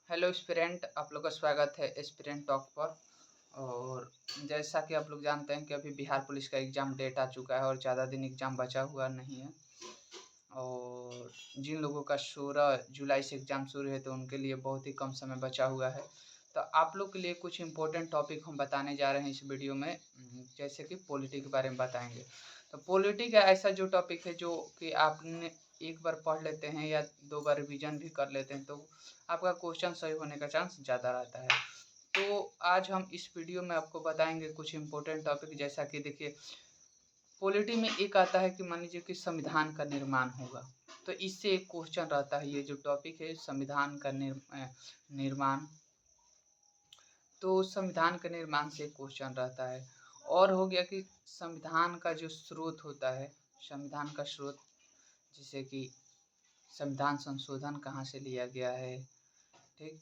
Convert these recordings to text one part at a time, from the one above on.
Hello student, आप लोग का स्वागत है एस्पिरेंट टॉक पर। और जैसा कि आप लोग जानते हैं कि अभी बिहार पुलिस का एग्ज़ाम डेट आ चुका है और ज़्यादा दिन एग्ज़ाम बचा हुआ नहीं है। और जिन लोगों का 16 जुलाई से एग्ज़ाम शुरू है तो उनके लिए बहुत ही कम समय बचा हुआ है। तो आप लोग के लिए कुछ इम्पोर्टेंट टॉपिक हम बताने जा रहे हैं इस वीडियो में। जैसे कि पॉलिटी के बारे में बताएंगे। तो पॉलिटी का ऐसा जो टॉपिक है जो कि आपने एक बार पढ़ लेते हैं या 2 बार रिवीजन भी कर लेते हैं तो आपका क्वेश्चन सही होने का चांस ज़्यादा रहता है। तो आज हम इस वीडियो में आपको बताएंगे कुछ इम्पोर्टेंट टॉपिक। जैसा कि देखिए, पॉलिटी में एक आता है कि मान लीजिए कि संविधान का निर्माण होगा, तो इससे एक क्वेश्चन रहता है। ये जो टॉपिक है संविधान का निर्माण, तो संविधान के निर्माण से एक क्वेश्चन रहता है। और हो गया कि संविधान का जो स्रोत होता है, संविधान का स्रोत, जिसे कि संविधान संशोधन कहाँ से लिया गया है, ठीक,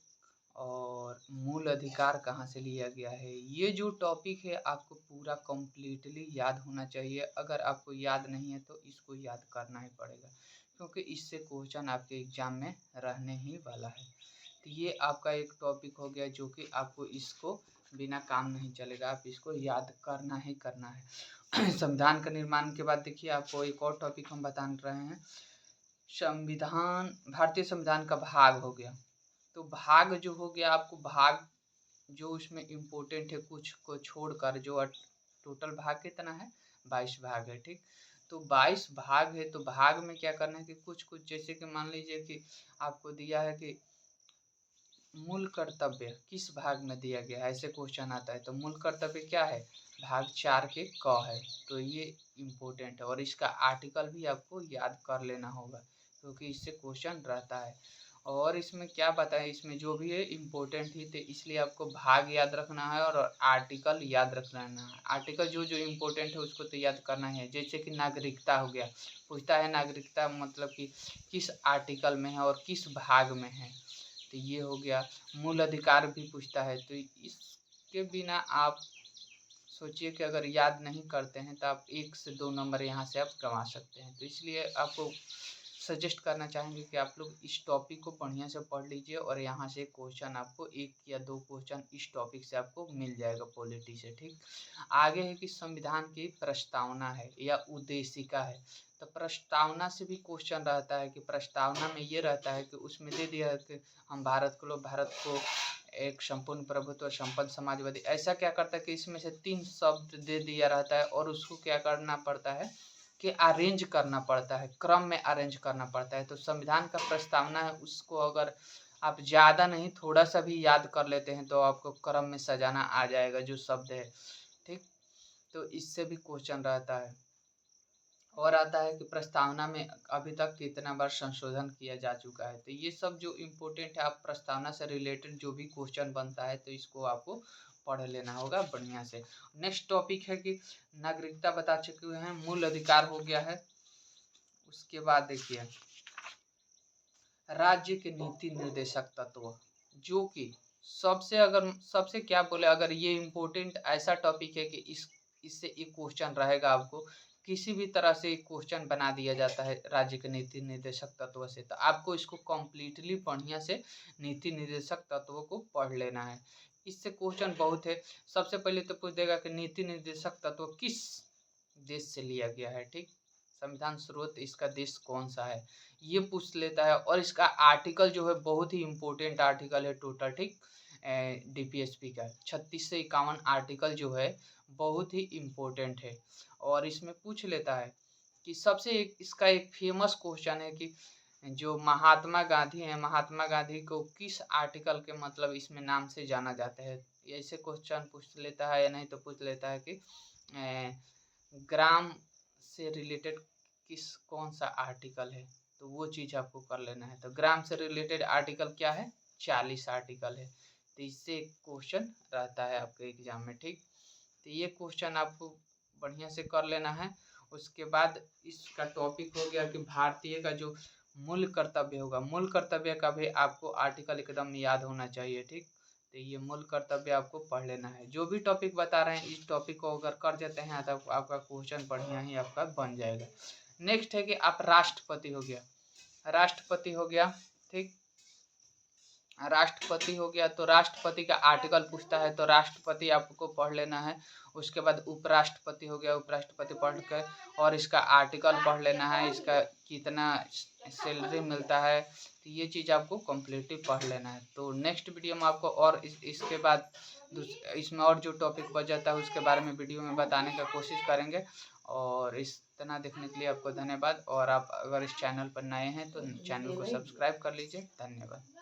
और मूल अधिकार कहाँ से लिया गया है। ये जो टॉपिक है आपको पूरा कंप्लीटली याद होना चाहिए। अगर आपको याद नहीं है तो इसको याद करना ही पड़ेगा, क्योंकि इससे क्वेश्चन आपके एग्जाम में रहने ही वाला है। तो ये आपका एक टॉपिक हो गया जो कि आपको इसको बिना काम नहीं चलेगा, आप इसको याद करना ही करना है। संविधान का निर्माण के बाद देखिए आपको एक और टॉपिक हम बता रहे हैं। संविधान, भारतीय संविधान का भाग हो गया। तो भाग जो हो गया, आपको भाग जो उसमें इम्पोर्टेंट है कुछ को छोड़कर, जो टोटल भाग कितना है, 22 भाग है, ठीक। तो 22 भाग है, तो भाग में क्या करना है कि कुछ कुछ, जैसे कि मान लीजिए कि आपको दिया है कि मूल कर्तव्य किस भाग में दिया गया है, ऐसे क्वेश्चन आता है। तो मूल कर्तव्य क्या है, भाग 4 के क है। तो ये इम्पोर्टेंट है और इसका आर्टिकल भी आपको याद कर लेना होगा, क्योंकि इससे क्वेश्चन रहता है। और इसमें क्या बताएं, इसमें जो भी है इम्पोर्टेंट ही, तो इसलिए आपको भाग याद रखना है और आर्टिकल याद रखना है। आर्टिकल जो जो इम्पोर्टेंट है उसको तो याद करना ही है। जैसे कि नागरिकता हो गया, पूछता है नागरिकता मतलब कि किस आर्टिकल में है और किस भाग में है, तो ये हो गया। मूल अधिकार भी पूछता है, तो इसके बिना आप सोचिए कि अगर याद नहीं करते हैं तो आप 1 से 2 नंबर यहाँ से आप कमा सकते हैं। तो इसलिए आपको सजेस्ट करना चाहेंगे कि आप लोग इस टॉपिक को बढ़िया से पढ़ लीजिए और यहाँ से क्वेश्चन आपको 1 या 2 क्वेश्चन इस टॉपिक से आपको मिल जाएगा पॉलिटी से, ठीक। आगे है कि संविधान की प्रस्तावना है या उद्देशिका है। तो प्रस्तावना से भी क्वेश्चन रहता है कि प्रस्तावना में ये रहता है कि उसमें दे दिया है कि हम भारत को एक संपूर्ण प्रभुत्व संपन्न समाजवादी, ऐसा क्या करता है कि इसमें से 3 शब्द दे दिया रहता है और उसको क्या करना पड़ता है कि अरेंज करना पड़ता है, क्रम में अरेंज करना पड़ता है। तो संविधान का प्रस्तावना है, उसको अगर आप ज़्यादा नहीं थोड़ा सा भी याद कर लेते हैं तो आपको क्रम में सजाना आ जाएगा जो शब्द है, ठीक। तो इससे भी क्वेश्चन रहता है। और आता है कि प्रस्तावना में अभी तक कितना बार संशोधन किया जा चुका है। तो ये सब जो इम्पोर्टेंट है, आप प्रस्तावना से रिलेटेड जो भी क्वेश्चन बनता है तो इसको आपको पढ़ लेना होगा बढ़िया से। नेक्स्ट टॉपिक है कि नागरिकता बता चुके हैं, मूल अधिकार हो गया है। उसके बाद देखिए राज्य के नीति निर्देशक तत्व, जो कि सबसे क्या बोले, अगर ये इम्पोर्टेंट ऐसा टॉपिक है कि इससे एक क्वेश्चन रहेगा आपको, किसी भी तरह से एक क्वेश्चन बना दिया जाता है राज्य के नीति निर्देशक तत्व से, तो आपको इसको कम्प्लीटली बढ़िया से नीति निर्देशक तत्वों को पढ़ लेना है। इससे क्वेश्चन बहुत है। सबसे पहले तो पूछ देगा कि नीति निर्देशक तत्व किस देश से लिया गया है, ठीक। संविधान स्रोत इसका देश कौन सा है, ये पूछ लेता है। और इसका आर्टिकल जो है बहुत ही इम्पोर्टेंट आर्टिकल है टोटल, ठीक। डीपीएसपी का 36 से 51 आर्टिकल जो है बहुत ही इम्पोर्टेंट है। और इसमें पूछ लेता है कि इसका एक फेमस क्वेश्चन है कि जो महात्मा गांधी हैं, महात्मा गांधी को किस आर्टिकल के मतलब इसमें नाम से जाना जाता है। ऐसे क्वेश्चन पूछ लेता है। या नहीं तो पूछ लेता है कि ग्राम से रिलेटेड कौन सा आर्टिकल है, तो वो चीज़ आपको कर लेना है। तो ग्राम से रिलेटेड आर्टिकल क्या है, 40 आर्टिकल है। तो इससे क्वेश्चन रहता है आपके एग्जाम में, ठीक। तो ये क्वेश्चन आपको बढ़िया से कर लेना है। उसके बाद इसका टॉपिक हो गया कि भारतीय का जो मूल कर्तव्य होगा, मूल कर्तव्य का भी आपको आर्टिकल एकदम याद होना चाहिए, ठीक। तो ये मूल कर्तव्य आपको पढ़ लेना है। जो भी टॉपिक बता रहे हैं इस टॉपिक को अगर कर देते हैं तो आपका क्वेश्चन बढ़िया ही आपका बन जाएगा। नेक्स्ट है कि आप राष्ट्रपति हो गया, राष्ट्रपति हो गया, ठीक। राष्ट्रपति हो गया तो राष्ट्रपति का आर्टिकल पूछता है तो राष्ट्रपति आपको पढ़ लेना है। उसके बाद उपराष्ट्रपति हो गया, उपराष्ट्रपति पढ़ के और इसका आर्टिकल पढ़ लेना है, इसका कितना सैलरी मिलता है, तो ये चीज़ आपको कम्प्लीटली पढ़ लेना है। तो नेक्स्ट वीडियो में आपको और इसके बाद इसमें और जो टॉपिक बच जाता है उसके बारे में वीडियो में बताने का कोशिश करेंगे। और इस तरह देखने के लिए आपको धन्यवाद। और आप अगर इस चैनल पर नए हैं तो चैनल को सब्सक्राइब कर लीजिए। धन्यवाद।